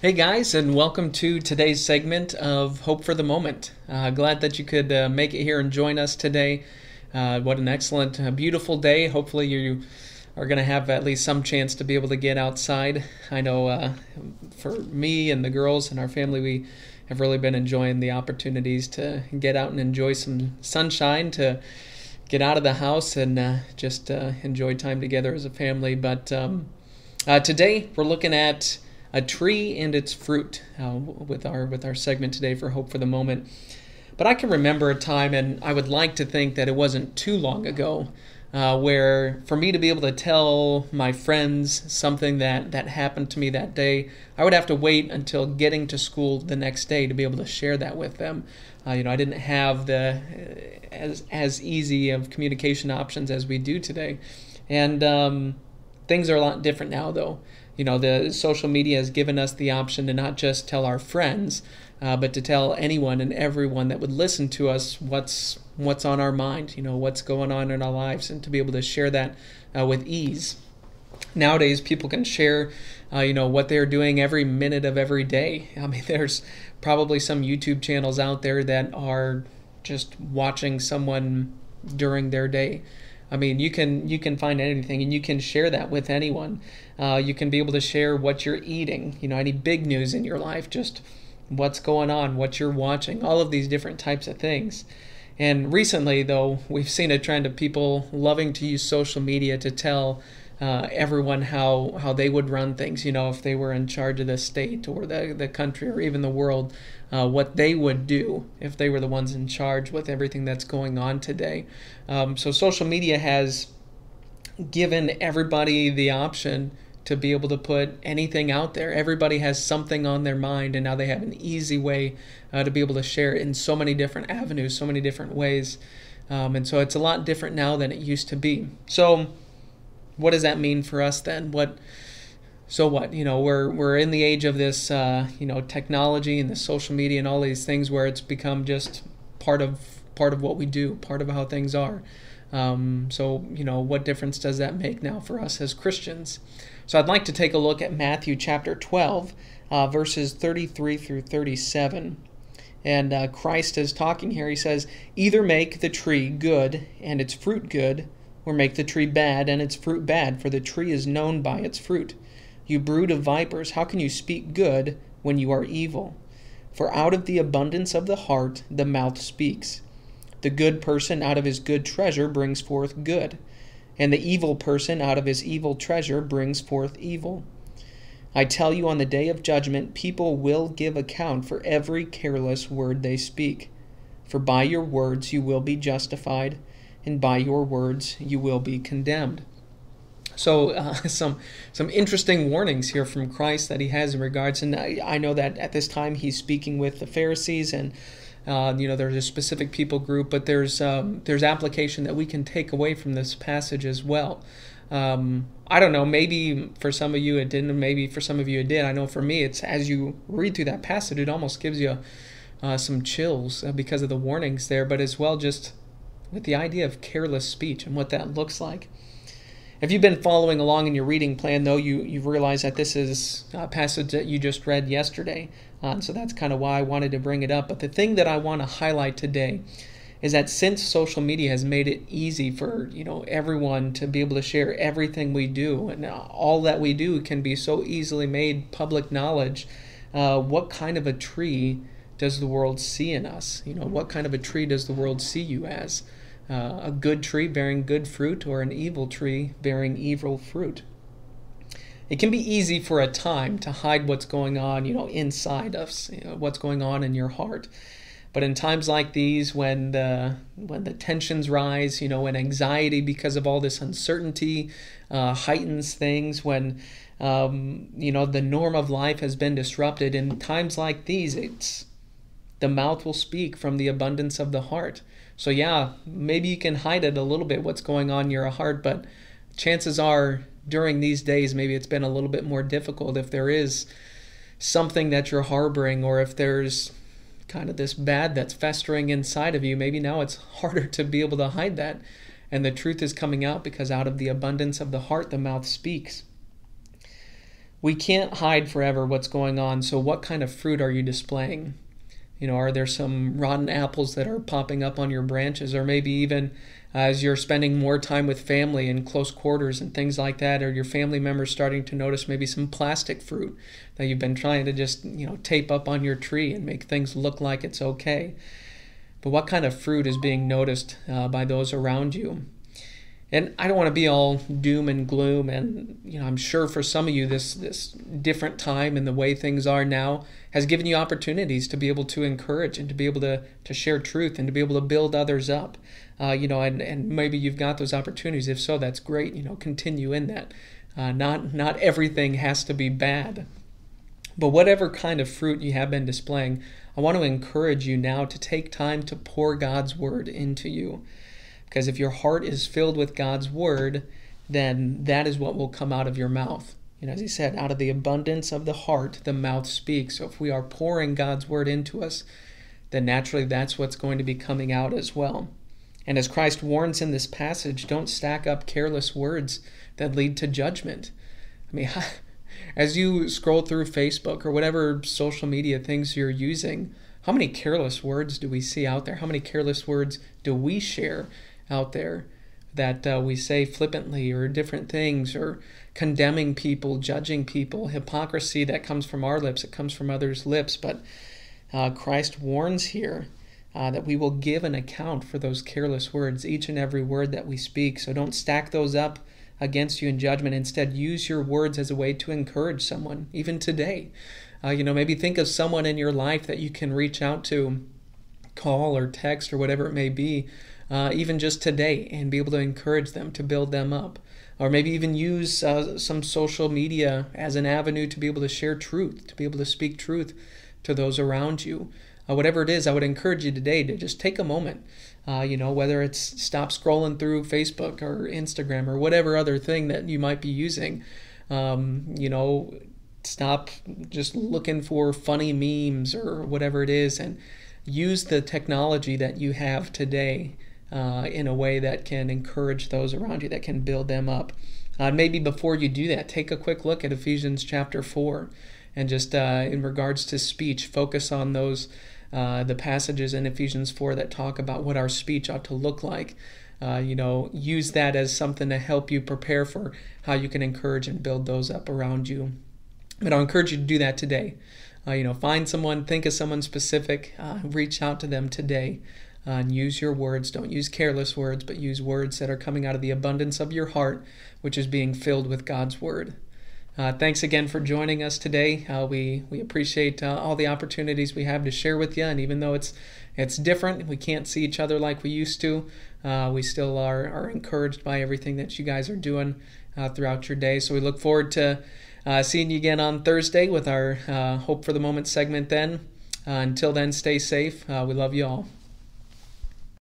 Hey guys, and welcome to today's segment of Hope for the Moment. Glad that you could make it here and join us today. What an excellent, beautiful day. Hopefully, you are going to have at least some chance to be able to get outside. I know for me and the girls and our family, we have really been enjoying the opportunities to get out and enjoy some sunshine, to get out of the house and just enjoy time together as a family. But today, we're looking at a tree and its fruit with our segment today for Hope for the Moment. But I can remember a time, and I would like to think that it wasn't too long ago, where for me to be able to tell my friends something that happened to me that day, I would have to wait until getting to school the next day to be able to share that with them. I didn't have the as easy of communication options as we do today, and things are a lot different now, though. The social media has given us the option to not just tell our friends, but to tell anyone and everyone that would listen to us what's on our mind, what's going on in our lives, and to be able to share that with ease. Nowadays, people can share, what they're doing every minute of every day. I mean, there's probably some YouTube channels out there that are just watching someone during their day. I mean, you can find anything, and you can share that with anyone. You can be able to share what you're eating, any big news in your life, just what's going on, what you're watching, all of these different types of things. And recently, though, we've seen a trend of people loving to use social media to tell everyone how they would run things, if they were in charge of the state or the country or even the world, what they would do if they were the ones in charge with everything that's going on today. So social media has given everybody the option to be able to put anything out there. Everybody has something on their mind, and now they have an easy way to be able to share it in so many different avenues, so many different ways. And so it's a lot different now than it used to be. So what does that mean for us then? So what? We're in the age of this, technology and the social media and all these things where it's become just part of what we do, part of how things are. So what difference does that make now for us as Christians? So I'd like to take a look at Matthew chapter 12, verses 33 through 37. And Christ is talking here. He says, "Either make the tree good and its fruit good, or make the tree bad and its fruit bad, for the tree is known by its fruit. You brood of vipers, how can you speak good when you are evil? For out of the abundance of the heart the mouth speaks. The good person out of his good treasure brings forth good, and the evil person out of his evil treasure brings forth evil. I tell you, on the day of judgment, people will give account for every careless word they speak. For by your words you will be justified, and by your words you will be condemned." So some interesting warnings here from Christ that he has in regards, and I know that at this time he's speaking with the Pharisees, and there's a specific people group, but there's application that we can take away from this passage as well. I don't know, maybe for some of you it didn't, maybe for some of you it did. I know for me, it's as you read through that passage, it almost gives you some chills because of the warnings there, but as well just with the idea of careless speech and what that looks like. If you've been following along in your reading plan, though, you've realized that this is a passage that you just read yesterday. So that's kind of why I wanted to bring it up. But the thing that I want to highlight today is that since social media has made it easy for everyone to be able to share everything we do, and all that we do can be so easily made public knowledge, what kind of a tree does the world see in us? What kind of a tree does the world see you as? A good tree bearing good fruit, or an evil tree bearing evil fruit? It can be easy for a time to hide what's going on, inside us, what's going on in your heart. But in times like these, when the tensions rise, when anxiety because of all this uncertainty heightens things, when the norm of life has been disrupted, in times like these, the mouth will speak from the abundance of the heart. So yeah, maybe you can hide it a little bit, what's going on in your heart, but chances are during these days, maybe it's been a little bit more difficult. If there is something that you're harboring, or if there's kind of this bad that's festering inside of you, maybe now it's harder to be able to hide that. And the truth is coming out because out of the abundance of the heart, the mouth speaks. We can't hide forever what's going on, so what kind of fruit are you displaying? Are there some rotten apples that are popping up on your branches? Or maybe even as you're spending more time with family in close quarters and things like that, or your family members starting to notice maybe some plastic fruit that you've been trying to just, tape up on your tree and make things look like it's okay. But what kind of fruit is being noticed by those around you? And I don't want to be all doom and gloom. And I'm sure for some of you, this different time and the way things are now has given you opportunities to be able to encourage and to be able to share truth and to be able to build others up. And maybe you've got those opportunities. If so, that's great. Continue in that. Not everything has to be bad. But whatever kind of fruit you have been displaying, I want to encourage you now to take time to pour God's word into you. Because if your heart is filled with God's word, then that is what will come out of your mouth. As he said, out of the abundance of the heart, the mouth speaks. So if we are pouring God's word into us, then naturally that's what's going to be coming out as well. And as Christ warns in this passage, don't stack up careless words that lead to judgment. As you scroll through Facebook or whatever social media things you're using, how many careless words do we see out there? How many careless words do we share out there that we say flippantly, or different things, or condemning people, judging people, hypocrisy that comes from our lips, it comes from others' lips. But Christ warns here that we will give an account for those careless words, each and every word that we speak. So don't stack those up against you in judgment. Instead, use your words as a way to encourage someone, even today. Maybe think of someone in your life that you can reach out to, call or text or whatever it may be, even just today, and be able to encourage them, to build them up. Or maybe even use some social media as an avenue to be able to share truth, to be able to speak truth to those around you. Whatever it is, I would encourage you today to just take a moment, whether it's stop scrolling through Facebook or Instagram or whatever other thing that you might be using. Stop just looking for funny memes or whatever it is, and use the technology that you have today in a way that can encourage those around you, that can build them up. Maybe before you do that, take a quick look at Ephesians chapter 4, and just in regards to speech, focus on those the passages in Ephesians 4 that talk about what our speech ought to look like. Use that as something to help you prepare for how you can encourage and build those up around you. But I'll encourage you to do that today. Find someone, think of someone specific, reach out to them today, and use your words. Don't use careless words, but use words that are coming out of the abundance of your heart, which is being filled with God's word. Thanks again for joining us today. We appreciate all the opportunities we have to share with you, and even though it's different, we can't see each other like we used to, we still are encouraged by everything that you guys are doing throughout your day. So we look forward to seeing you again on Thursday with our Hope for the Moment segment then. Until then, stay safe. We love you all.